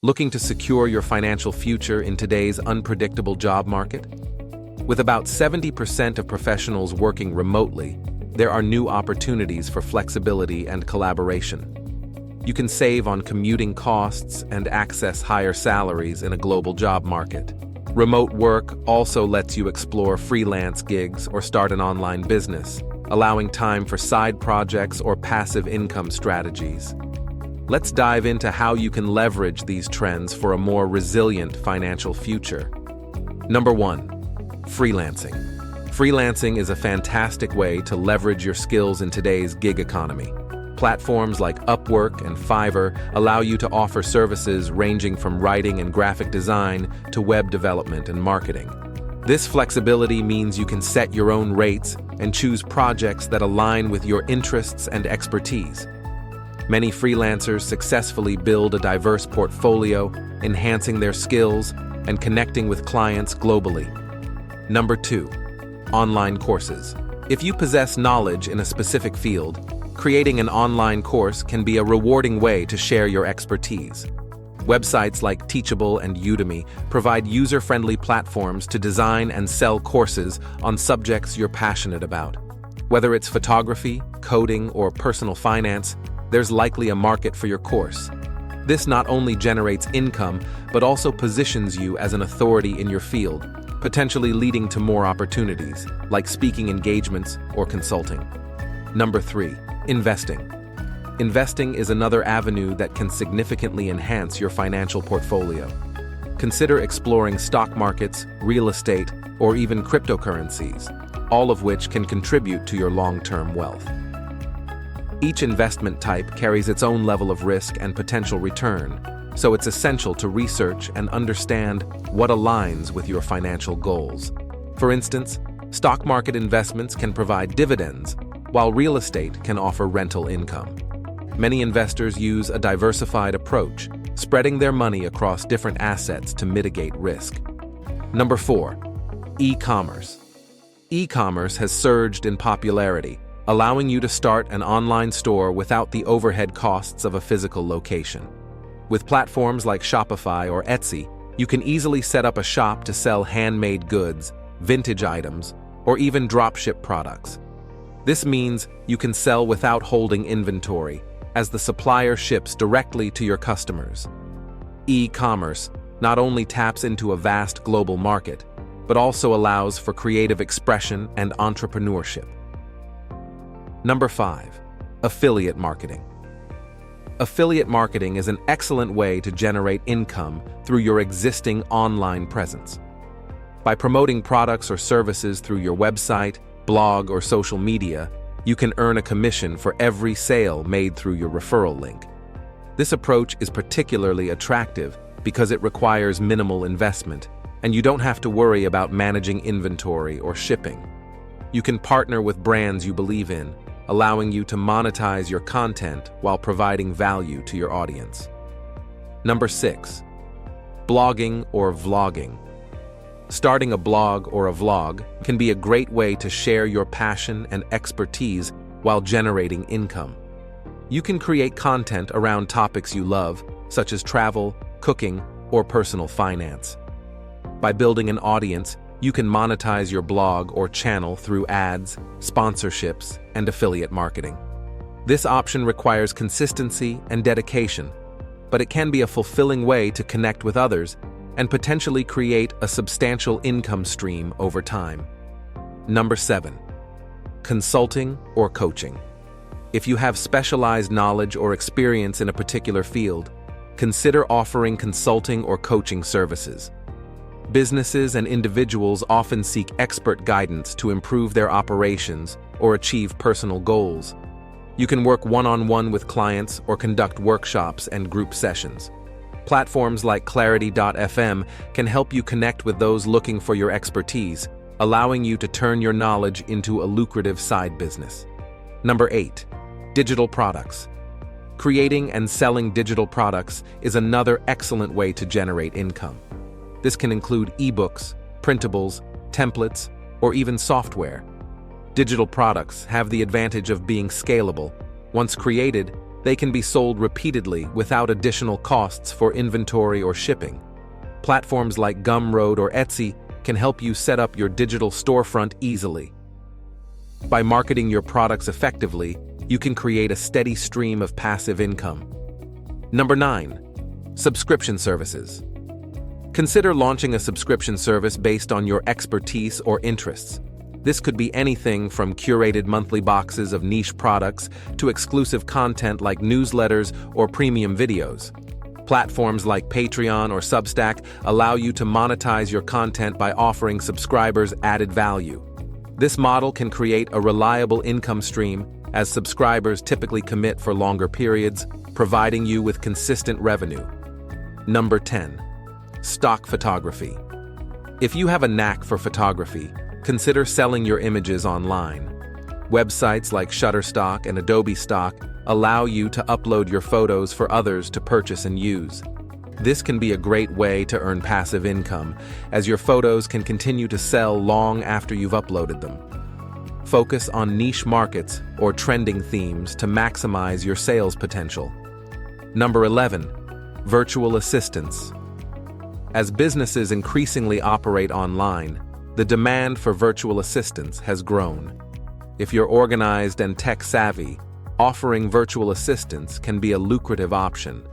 Looking to secure your financial future in today's unpredictable job market? With about 70% of professionals working remotely, there are new opportunities for flexibility and collaboration. You can save on commuting costs and access higher salaries in a global job market. Remote work also lets you explore freelance gigs or start an online business, allowing time for side projects or passive income strategies. Let's dive into how you can leverage these trends for a more resilient financial future. Number 1. Freelancing. Freelancing is a fantastic way to leverage your skills in today's gig economy. Platforms like Upwork and Fiverr allow you to offer services ranging from writing and graphic design to web development and marketing. This flexibility means you can set your own rates and choose projects that align with your interests and expertise. Many freelancers successfully build a diverse portfolio, enhancing their skills and connecting with clients globally. Number 2. Online courses. If you possess knowledge in a specific field, creating an online course can be a rewarding way to share your expertise. Websites like Teachable and Udemy provide user-friendly platforms to design and sell courses on subjects you're passionate about. Whether it's photography, coding, or personal finance, there's likely a market for your course. This not only generates income, but also positions you as an authority in your field, potentially leading to more opportunities, like speaking engagements or consulting. Number 3. Investing. Investing is another avenue that can significantly enhance your financial portfolio. Consider exploring stock markets, real estate, or even cryptocurrencies, all of which can contribute to your long-term wealth. Each investment type carries its own level of risk and potential return, so it's essential to research and understand what aligns with your financial goals. For instance, stock market investments can provide dividends, while real estate can offer rental income. Many investors use a diversified approach, spreading their money across different assets to mitigate risk. Number 4. E-commerce. E-commerce has surged in popularity, allowing you to start an online store without the overhead costs of a physical location. With platforms like Shopify or Etsy, you can easily set up a shop to sell handmade goods, vintage items, or even dropship products. This means you can sell without holding inventory, as the supplier ships directly to your customers. E-commerce not only taps into a vast global market, but also allows for creative expression and entrepreneurship. Number 5. Affiliate marketing. Affiliate marketing is an excellent way to generate income through your existing online presence. By promoting products or services through your website, blog, or social media, you can earn a commission for every sale made through your referral link. This approach is particularly attractive because it requires minimal investment, and you don't have to worry about managing inventory or shipping. You can partner with brands you believe in, allowing you to monetize your content while providing value to your audience. Number 6. Blogging or vlogging. Starting a blog or a vlog can be a great way to share your passion and expertise while generating income. You can create content around topics you love, such as travel, cooking, or personal finance. By building an audience, you can monetize your blog or channel through ads, sponsorships, and affiliate marketing. This option requires consistency and dedication, but it can be a fulfilling way to connect with others and potentially create a substantial income stream over time. Number 7. Consulting or coaching. If you have specialized knowledge or experience in a particular field, consider offering consulting or coaching services. Businesses and individuals often seek expert guidance to improve their operations or achieve personal goals. You can work one-on-one with clients or conduct workshops and group sessions. Platforms like Clarity.fm can help you connect with those looking for your expertise, allowing you to turn your knowledge into a lucrative side business. Number 8. Digital products. Creating and selling digital products is another excellent way to generate income. This can include ebooks, printables, templates, or even software. Digital products have the advantage of being scalable. Once created, They can be sold repeatedly without additional costs for inventory or shipping. Platforms like Gumroad or Etsy can help you set up your digital storefront easily. By marketing your products effectively, you can create a steady stream of passive income. Number 9. Subscription services. Consider launching a subscription service based on your expertise or interests. This could be anything from curated monthly boxes of niche products to exclusive content like newsletters or premium videos. Platforms like Patreon or Substack allow you to monetize your content by offering subscribers added value. This model can create a reliable income stream, as subscribers typically commit for longer periods, providing you with consistent revenue. Number 10. Stock photography. If you have a knack for photography, consider selling your images online. Websites like Shutterstock and Adobe Stock allow you to upload your photos for others to purchase and use. This can be a great way to earn passive income, as your photos can continue to sell long after you've uploaded them. Focus on niche markets or trending themes to maximize your sales potential. Number 11. Virtual assistants. As businesses increasingly operate online, the demand for virtual assistants has grown. If you're organized and tech-savvy, offering virtual assistants can be a lucrative option.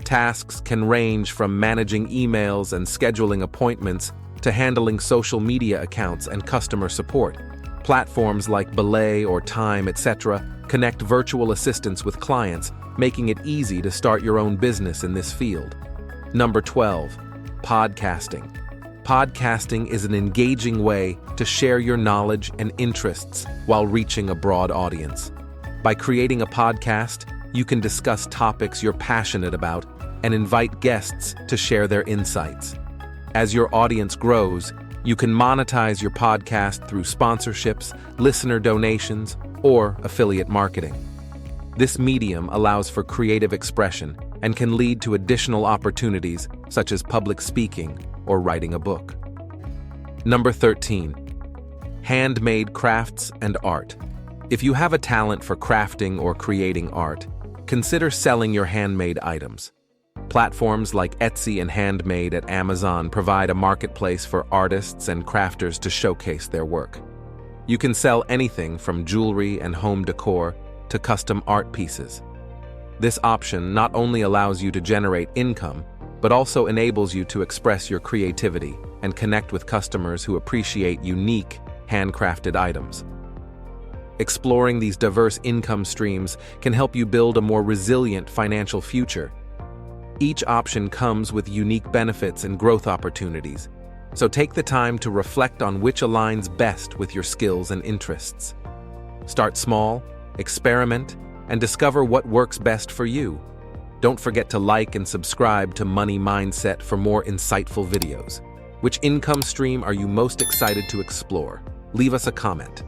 Tasks can range from managing emails and scheduling appointments to handling social media accounts and customer support. Platforms like Belay or Time, etc., connect virtual assistants with clients, making it easy to start your own business in this field. Number 12. Podcasting. Podcasting is an engaging way to share your knowledge and interests while reaching a broad audience. By creating a podcast, you can discuss topics you're passionate about and invite guests to share their insights. As your audience grows, you can monetize your podcast through sponsorships, listener donations, or affiliate marketing. This medium allows for creative expression and can lead to additional opportunities such as public speaking or writing a book. Number 13. Handmade Crafts and Art. If you have a talent for crafting or creating art, consider selling your handmade items. Platforms like Etsy and Handmade at Amazon provide a marketplace for artists and crafters to showcase their work. You can sell anything from jewelry and home decor to custom art pieces. This option not only allows you to generate income, but also enables you to express your creativity and connect with customers who appreciate unique, handcrafted items. Exploring these diverse income streams can help you build a more resilient financial future. Each option comes with unique benefits and growth opportunities, so take the time to reflect on which aligns best with your skills and interests. Start small, experiment, and discover what works best for you. Don't forget to like and subscribe to Money Mindset for more insightful videos. Which income stream are you most excited to explore? Leave us a comment.